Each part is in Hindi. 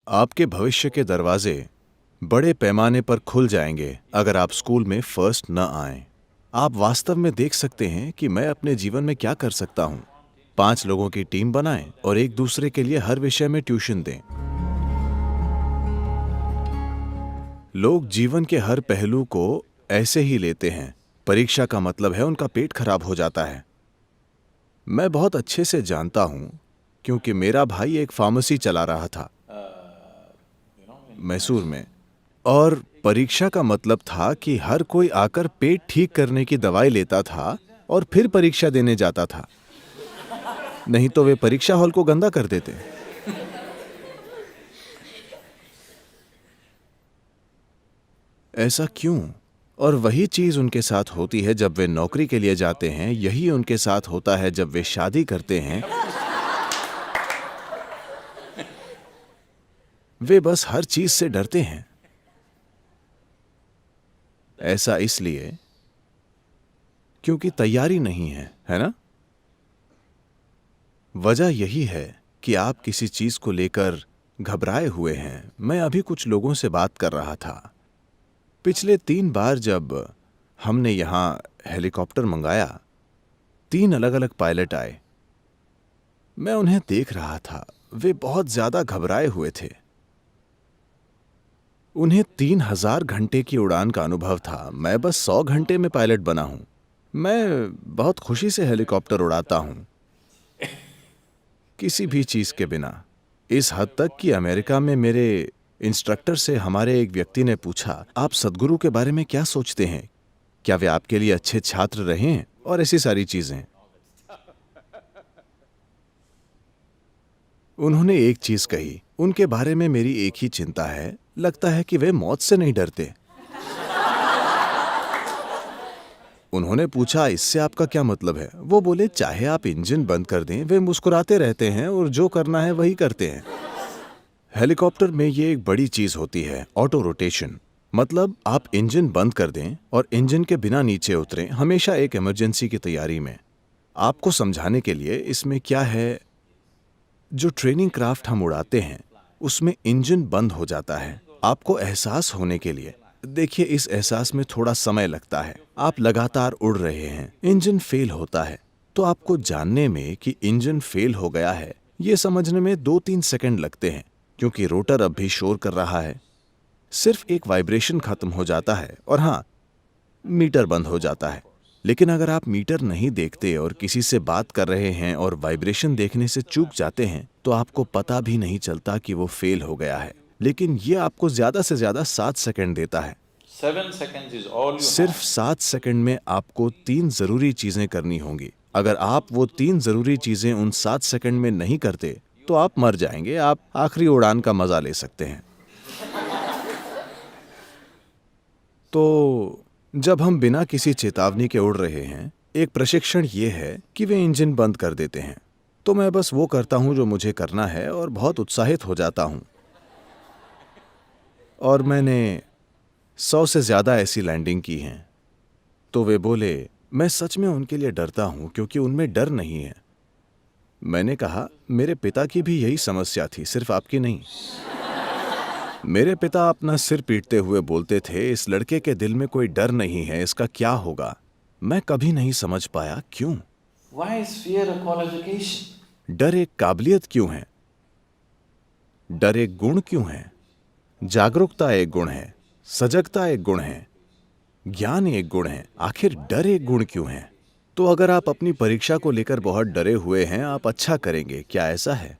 आपके भविष्य के दरवाजे बड़े पैमाने पर खुल जाएंगे अगर आप स्कूल में फर्स्ट न आएं। आप वास्तव में देख सकते हैं कि मैं अपने जीवन में क्या कर सकता हूं। 5 लोगों की टीम बनाएं और एक दूसरे के लिए हर विषय में ट्यूशन दें। लोग जीवन के हर पहलू को ऐसे ही लेते हैं। परीक्षा का मतलब है उनका पेट खराब हो जाता है। मैं बहुत अच्छे से जानता हूं क्योंकि मेरा भाई एक फार्मेसी चला रहा था मैसूर में, और परीक्षा का मतलब था कि हर कोई आकर पेट ठीक करने की दवाई लेता था और फिर परीक्षा देने जाता था, नहीं तो वे परीक्षा हॉल को गंदा कर देते। ऐसा क्यों? और वही चीज उनके साथ होती है जब वे नौकरी के लिए जाते हैं, यही उनके साथ होता है जब वे शादी करते हैं। वे बस हर चीज से डरते हैं। ऐसा इसलिए क्योंकि तैयारी नहीं है ना? वजह यही है कि आप किसी चीज को लेकर घबराए हुए हैं। मैं अभी कुछ लोगों से बात कर रहा था। पिछले 3 बार जब हमने यहां हेलीकॉप्टर मंगाया, 3 अलग अलग पायलट आए। मैं उन्हें देख रहा था, वे बहुत ज्यादा घबराए हुए थे। उन्हें 3000 घंटे की उड़ान का अनुभव था। मैं बस 100 घंटे में पायलट बना हूं। मैं बहुत खुशी से हेलीकॉप्टर उड़ाता हूं, किसी भी चीज के बिना। इस हद तक कि अमेरिका में मेरे इंस्ट्रक्टर से हमारे एक व्यक्ति ने पूछा, आप सदगुरु के बारे में क्या सोचते हैं? क्या वे आपके लिए अच्छे छात्र रहे हैं? और ऐसी सारी चीजें। उन्होंने एक चीज कही, उनके बारे में मेरी एक ही चिंता है, लगता है कि वे मौत से नहीं डरते। उन्होंने पूछा, इससे आपका क्या मतलब है? वो बोले, चाहे आप इंजन बंद कर दें, वे मुस्कुराते रहते हैं और जो करना है वही करते हैं। हेलीकॉप्टर में ये एक बड़ी चीज होती है, ऑटो रोटेशन। मतलब आप इंजन बंद कर दें और इंजन के बिना नीचे उतरें, हमेशा एक इमरजेंसी की तैयारी में। आपको समझाने के लिए इसमें क्या है, जो ट्रेनिंग क्राफ्ट हम उड़ाते हैं उसमें इंजन बंद हो जाता है, आपको एहसास होने के लिए। देखिए, इस एहसास में थोड़ा समय लगता है। आप लगातार उड़ रहे हैं, इंजन फेल होता है, तो आपको जानने में कि इंजन फेल हो गया है ये समझने में 2-3 सेकंड लगते हैं, क्योंकि रोटर अब भी शोर कर रहा है। सिर्फ एक वाइब्रेशन खत्म हो जाता है और हाँ, मीटर बंद हो जाता है। लेकिन अगर आप मीटर नहीं देखते और किसी से बात कर रहे हैं और वाइब्रेशन देखने से चूक जाते हैं, तो आपको पता भी नहीं चलता कि वो फेल हो गया है। लेकिन ये आपको ज्यादा से ज्यादा 7 सेकंड देता है। 7 seconds is all you सिर्फ have. 7 सेकंड में आपको 3 जरूरी चीजें करनी होंगी। अगर आप वो 3 जरूरी चीजें उन 7 सेकंड में नहीं करते तो आप मर जाएंगे। आप आखिरी उड़ान का मजा ले सकते हैं। तो जब हम बिना किसी चेतावनी के उड़ रहे हैं, एक प्रशिक्षण ये है कि वे इंजन बंद कर देते हैं। तो मैं बस वो करता हूं जो मुझे करना है और बहुत उत्साहित हो जाता हूं। और मैंने 100 से ज्यादा ऐसी लैंडिंग की हैं। तो वे बोले, मैं सच में उनके लिए डरता हूं क्योंकि उनमें डर नहीं है। मैंने कहा, मेरे पिता की भी यही समस्या थी, सिर्फ आपकी नहीं। मेरे पिता अपना सिर पीटते हुए बोलते थे, इस लड़के के दिल में कोई डर नहीं है, इसका क्या होगा? मैं कभी नहीं समझ पाया क्यों। Why is fear a qualification? डर एक काबिलियत क्यों है? डर एक गुण क्यों है? जागरूकता एक गुण है, सजगता एक गुण है, ज्ञान एक गुण है, आखिर डर एक गुण क्यों है? तो अगर आप अपनी परीक्षा को लेकर बहुत डरे हुए हैं, आप अच्छा करेंगे, क्या ऐसा है?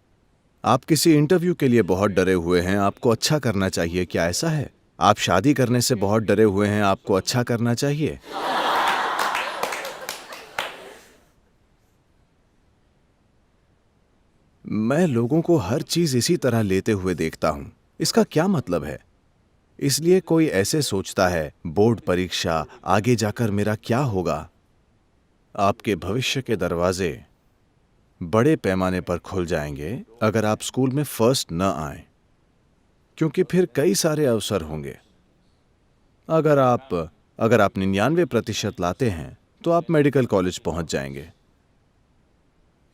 आप किसी इंटरव्यू के लिए बहुत डरे हुए हैं, आपको अच्छा करना चाहिए, क्या ऐसा है? आप शादी करने से बहुत डरे हुए हैं, आपको अच्छा करना चाहिए। मैं लोगों को हर चीज इसी तरह लेते हुए देखता हूं। इसका क्या मतलब है? इसलिए कोई ऐसे सोचता है, बोर्ड परीक्षा, आगे जाकर मेरा क्या होगा? आपके भविष्य के दरवाजे बड़े पैमाने पर खुल जाएंगे अगर आप स्कूल में फर्स्ट न आए, क्योंकि फिर कई सारे अवसर होंगे। अगर आप 99% लाते हैं तो आप मेडिकल कॉलेज पहुंच जाएंगे।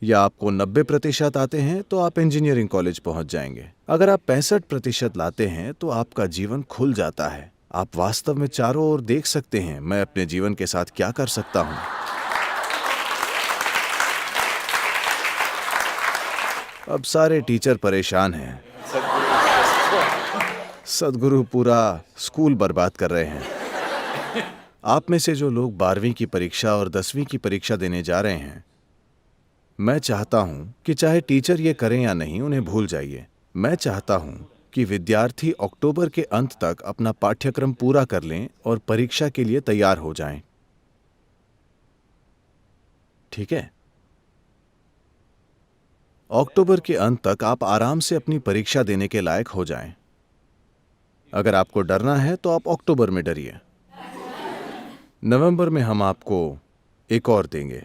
या आपको 90% आते हैं तो आप इंजीनियरिंग कॉलेज पहुंच जाएंगे। अगर आप 65% लाते हैं तो आपका जीवन खुल जाता है। आप वास्तव में चारों ओर देख सकते हैं, मैं अपने जीवन के साथ क्या कर सकता हूं। अब सारे टीचर परेशान हैं। सदगुरु पूरा स्कूल बर्बाद कर रहे हैं। आप में से जो लोग 12वीं की परीक्षा और 10वीं की परीक्षा देने जा रहे हैं, मैं चाहता हूं कि चाहे टीचर ये करें या नहीं, उन्हें भूल जाइए। मैं चाहता हूं कि विद्यार्थी अक्टूबर के अंत तक अपना पाठ्यक्रम पूरा कर लें और परीक्षा के लिए तैयार हो जाएं। ठीक है? अक्टूबर के अंत तक आप आराम से अपनी परीक्षा देने के लायक हो जाएं। अगर आपको डरना है तो आप अक्टूबर में डरिए। नवंबर में हम आपको एक और देंगे।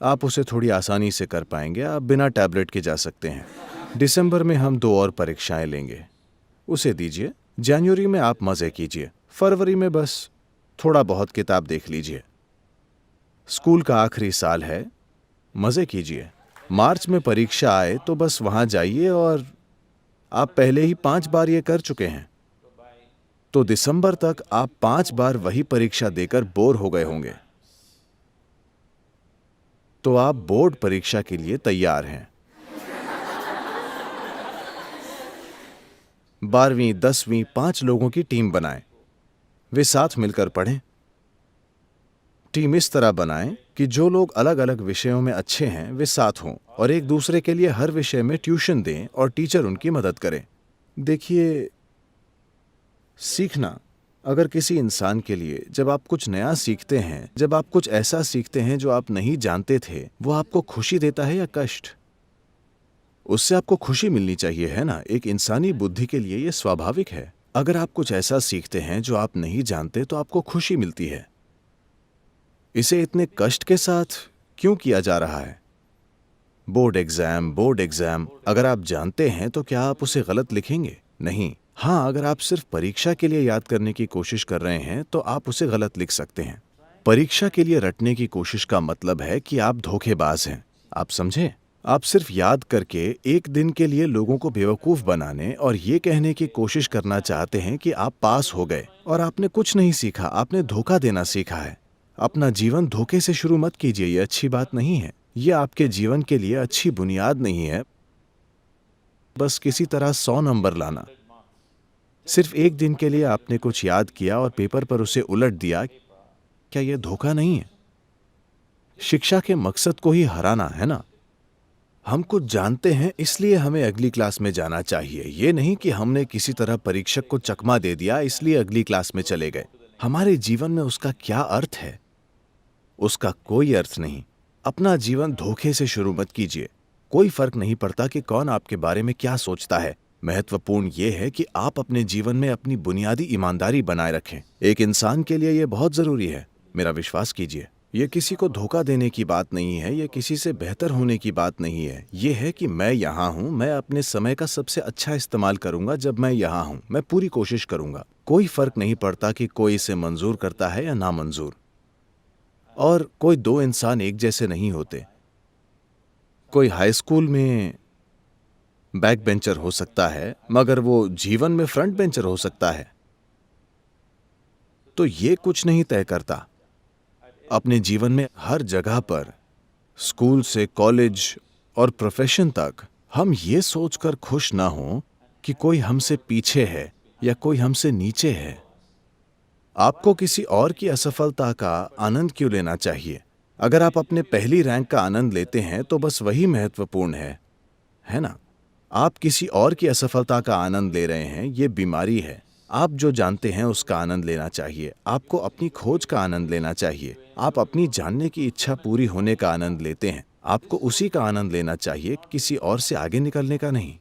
आप उसे थोड़ी आसानी से कर पाएंगे, आप बिना टैबलेट के जा सकते हैं। दिसंबर में हम 2 और परीक्षाएं लेंगे, उसे दीजिए। जनवरी में आप मजे कीजिए। फरवरी में बस थोड़ा बहुत किताब देख लीजिए। स्कूल का आखिरी साल है, मजे कीजिए। मार्च में परीक्षा आए तो बस वहां जाइए और आप पहले ही 5 बार ये कर चुके हैं, तो दिसंबर तक आप 5 बार वही परीक्षा देकर बोर हो गए होंगे। तो आप बोर्ड परीक्षा के लिए तैयार हैं। 12वीं 10वीं 5 लोगों की टीम बनाएं, वे साथ मिलकर पढ़ें। टीम इस तरह बनाएं कि जो लोग अलग अलग विषयों में अच्छे हैं वे साथ हों और एक दूसरे के लिए हर विषय में ट्यूशन दें और टीचर उनकी मदद करें। देखिए, सीखना अगर किसी इंसान के लिए, जब आप कुछ नया सीखते हैं, जब आप कुछ ऐसा सीखते हैं जो आप नहीं जानते थे, वो आपको खुशी देता है या कष्ट? उससे आपको खुशी मिलनी चाहिए, है ना? एक इंसानी बुद्धि के लिए यह स्वाभाविक है। अगर आप कुछ ऐसा सीखते हैं जो आप नहीं जानते तो आपको खुशी मिलती है। इसे इतने कष्ट के साथ क्यों किया जा रहा है? बोर्ड एग्जाम, अगर आप जानते हैं तो क्या आप उसे गलत लिखेंगे? नहीं। हाँ, अगर आप सिर्फ परीक्षा के लिए याद करने की कोशिश कर रहे हैं तो आप उसे गलत लिख सकते हैं। परीक्षा के लिए रटने की कोशिश का मतलब है कि आप धोखेबाज हैं। आप समझे? आप सिर्फ याद करके एक दिन के लिए लोगों को बेवकूफ बनाने और ये कहने की कोशिश करना चाहते हैं कि आप पास हो गए, और आपने कुछ नहीं सीखा, आपने धोखा देना सीखा है। अपना जीवन धोखे से शुरू मत कीजिए, ये अच्छी बात नहीं है। ये आपके जीवन के लिए अच्छी बुनियाद नहीं है। बस किसी तरह 100 नंबर लाना। सिर्फ एक दिन के लिए आपने कुछ याद किया और पेपर पर उसे उलट दिया, क्या यह धोखा नहीं है? शिक्षा के मकसद को ही हराना है ना? हम कुछ जानते हैं इसलिए हमें अगली क्लास में जाना चाहिए। ये नहीं कि हमने किसी तरह परीक्षक को चकमा दे दिया इसलिए अगली क्लास में चले गए। हमारे जीवन में उसका क्या अर्थ है? उसका कोई अर्थ नहीं। अपना जीवन धोखे से शुरू मत कीजिए। कोई फर्क नहीं पड़ता कि कौन आपके बारे में क्या सोचता है। महत्वपूर्ण यह है कि आप अपने जीवन में अपनी बुनियादी ईमानदारी बनाए रखें। एक इंसान के लिए यह बहुत जरूरी है। मेरा विश्वास कीजिए, यह किसी को धोखा देने की बात नहीं है, यह किसी से बेहतर होने की बात नहीं है। यह है कि मैं यहाँ हूँ, मैं अपने समय का सबसे अच्छा इस्तेमाल करूंगा। जब मैं यहाँ हूँ, मैं पूरी कोशिश करूंगा। कोई फर्क नहीं पड़ता कि कोई इसे मंजूर करता है या ना मंजूर। और कोई 2 इंसान एक जैसे नहीं होते। कोई हाई स्कूल में बैक बेंचर हो सकता है, मगर वो जीवन में फ्रंट बेंचर हो सकता है। तो ये कुछ नहीं तय करता। अपने जीवन में हर जगह पर, स्कूल से कॉलेज और प्रोफेशन तक, हम ये सोचकर खुश ना हों कि कोई हमसे पीछे है या कोई हमसे नीचे है। आपको किसी और की असफलता का आनंद क्यों लेना चाहिए? अगर आप अपने पहली रैंक का आनंद लेते हैं तो बस वही महत्वपूर्ण है ना? आप किसी और की असफलता का आनंद ले रहे हैं, ये बीमारी है। आप जो जानते हैं उसका आनंद लेना चाहिए। आपको अपनी खोज का आनंद लेना चाहिए। आप अपनी जानने की इच्छा पूरी होने का आनंद लेते हैं। आपको उसी का आनंद लेना चाहिए, किसी और से आगे निकलने का नहीं।